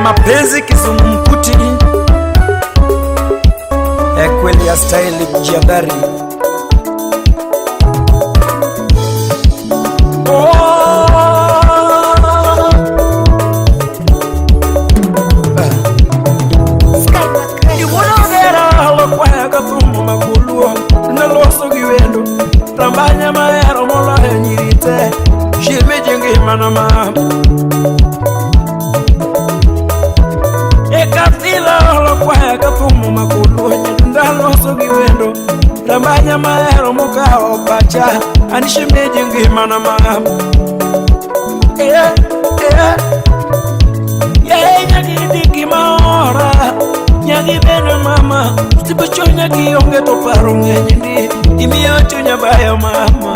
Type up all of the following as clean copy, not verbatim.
mapenzi kizungumkuti, kweli ya staili kujadhari. Tambanya maero mola nyirite shime jengi manama ekatila lo kwa katumu makulu ndalo sogi wendo tambanya maero moka opacha anishime jengi manama nyagi digi maora nyagi bene mama tibucho nyagi onge to paro ng'enyni imiyo chunya bayo mama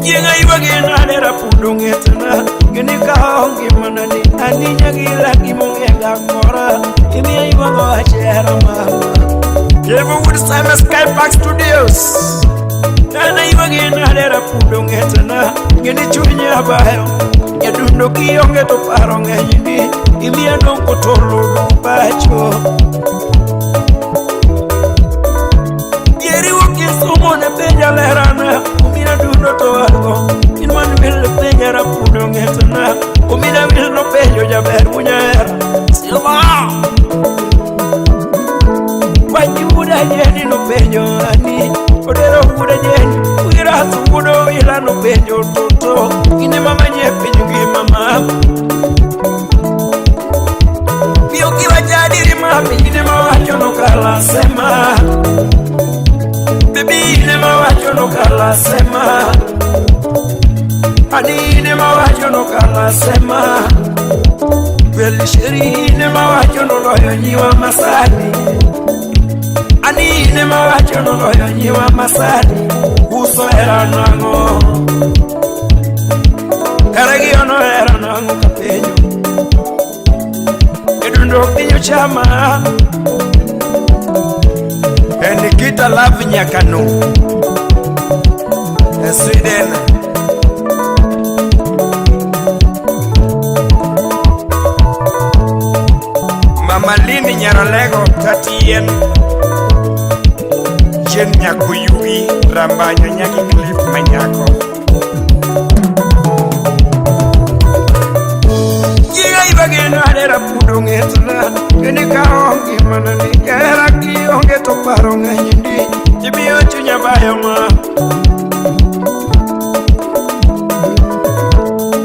yenga iwagi nadera pudo ng'etna gini ka ongi manani ani nyagi lagi mongega kora imiyo iwago achera mama Yeverwood Simon Sky Park Studios nana iwagi nadera pudo ng'etna gini chunya bayo yadundo kionge to paro ng'enyni imiyo dongo tolo bacho Somone peja lerana, umina dundo to algo. Inman vil peja rapudo ngetana, umina vil no pejo jaber munyera. Silva. Wati uda jeni no pejo ani, odero uda jeni. Uira sudo ila no pejo toto. Ine mama nyepi nyungi mama. Pio kiwa jadi mami, ine mawacho no kala sema. Baby, ne mawacho no kala sema. Ani ne mawacho no kala sema. Kweli sheri ne mawacho no loyo nyiwa masani. Ani ne mawacho no loyo nyiwa masani. Uso era nango. Karagi ono era nango kapenyo. Edundo pinyo chama. Nikita Love Nyakano Sweden. Mama Lini Nyaralego Tatien Jen Nyakuyui Rambanyo Nyaki Cliff Manyako Jiga ibageno adera pudo ngetna Gini kaongi manani Kera kionge to paro ng'enyni Imiyo chunya bayo ma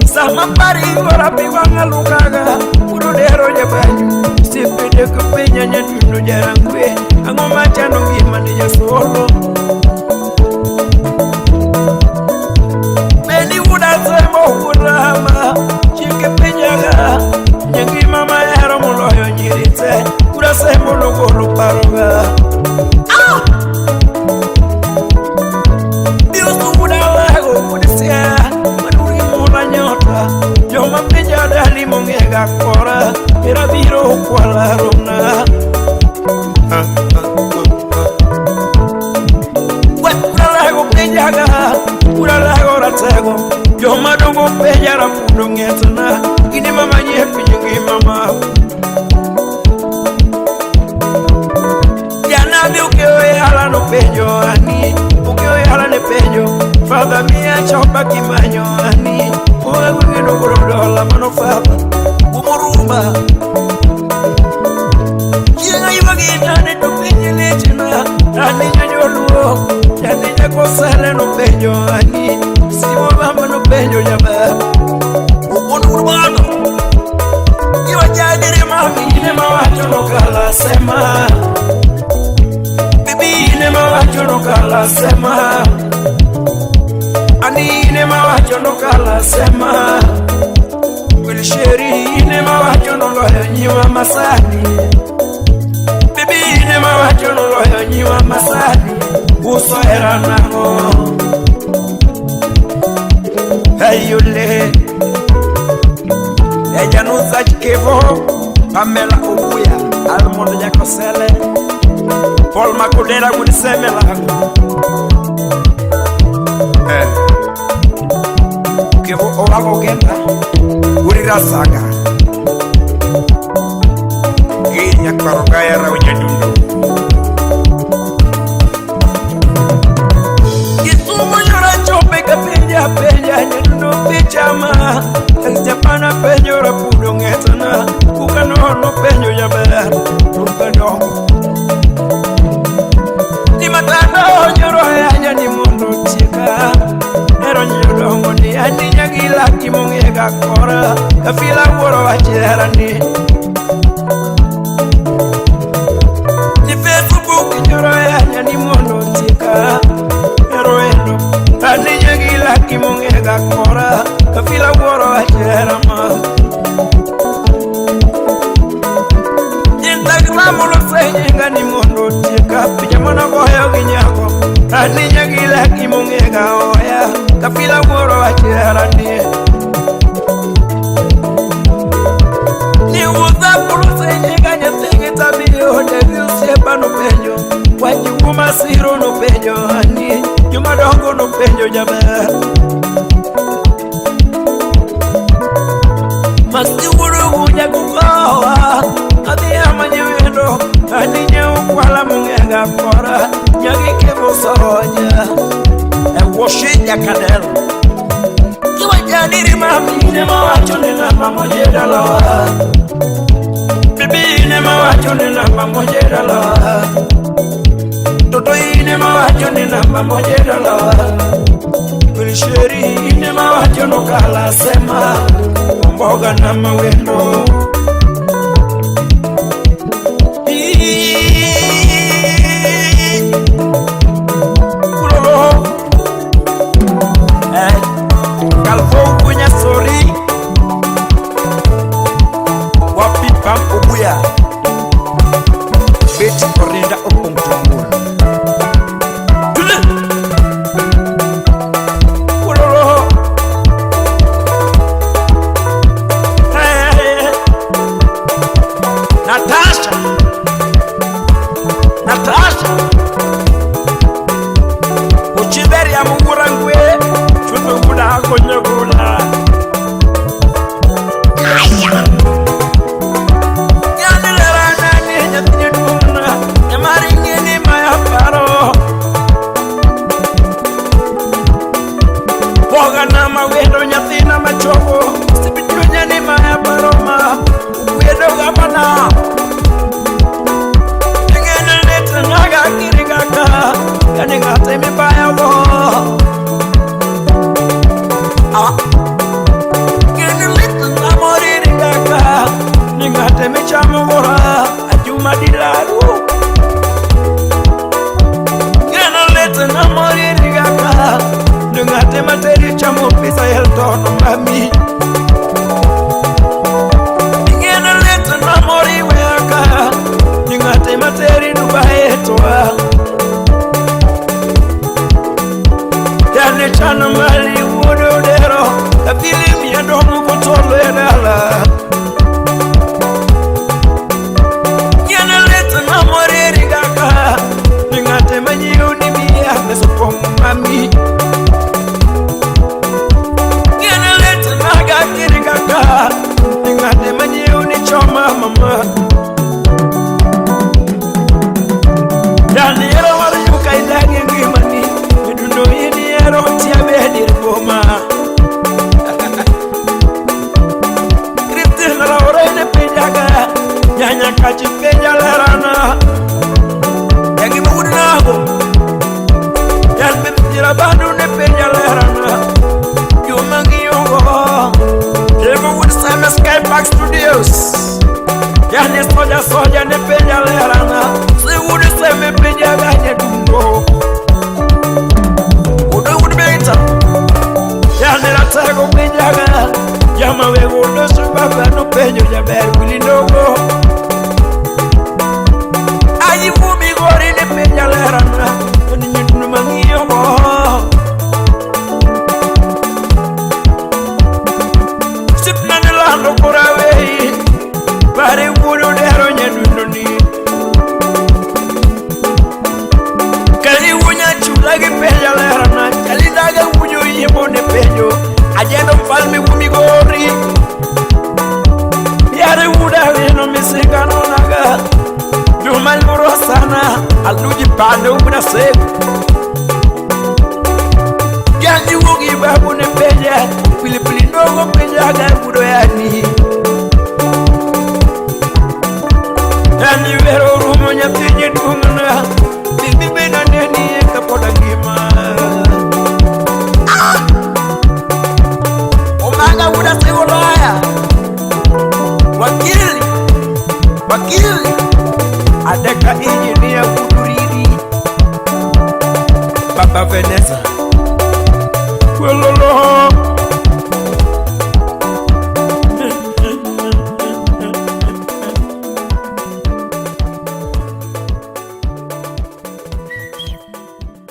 Sama pari ngora piwanga lukaga Uro dero jabanyu Sipide kupenya nyadundo jarangwe Ango machano ngima ni jasolo Beni uda semo udama Chike penyaga Nyangi mama ero muloyo nyirite Uda semo logolo paroga Mongega kora Mira biro kwa la rona Uralago pejaga Uralago ratego Yo madongo pejara pudo ngetana Ini mama nyepi nyungi mama Yanabi ukewe hala no pejo ani Ukewe hala ne pejo Fada mia chopa kimanyo ani Uwe gugino kurodola mano fada Umurumba Yenga iwagina ne to penye lechina Ani nyanyoluo Yani nyakosele no penyo ani Simo bamba no penyo jaba Ubonu urbano Iwa jadiri mami Ine mawacho no kala sema Bibi ine mawacho no kala sema Ani ine mawacho no kala sema Kweli sheri ine mawacho no loyo nyiwa masani Bibi ine mawacho no loyo nyiwa masani Uso era nango Hey yule Eja nusa chikevo Pamela Ubuya Almondo Jakosele Paul Makudera kudisemela Kevo owago genda nyoro ya ni mondo tika ero nyoro ni ani nyagila kimongega kora kafila woro wachera ni Facebook nyoro ya ni mondo tika ero eno ani nyagila kimongega kora kafila woro wachera ma Molo senga ni mondo tika pijamana goyo ginyako ani nyagila kimongega oya kafila woro achera ni uza polo senga nyatenge tabiyo devil sepa no penyo wajuma siro no penyo ani juma dongo no penyo jaber masti wuro uja kukawa adi amanyewendo ani nyeu kwala mungega kora nyagi kebo sonya woshi ya kadel kiwa janiri mami ne mawacho ni namba mojeda lawa bibi ne mawacho ni namba mojeda lawa toto ine mawacho ni namba mojeda lawa kulisheri ne mawacho no kala sema mboga na mawendo Soja ne penya lerana si wudi se me penya ganye dungo udu beta ya ne la tago penya ga ya ma we udu su baba no penyo ya ber kulindogo ayi fumi gori ne penya lerana ni nyunu mangiyo go sipna ne la ndo korawe bare wudu dero nyedundoni kali wunya chula ge penya lerana kali daga wuju yebo ne penyo ajendo falme wumi gori yare wuda no misigano naga jumal burosana aluji pande wuda se yangi wugi babu ne penya pilipili ndogo penya ga wudo yani ani vero rumo nyatije dungna bibi bena neni Vanessa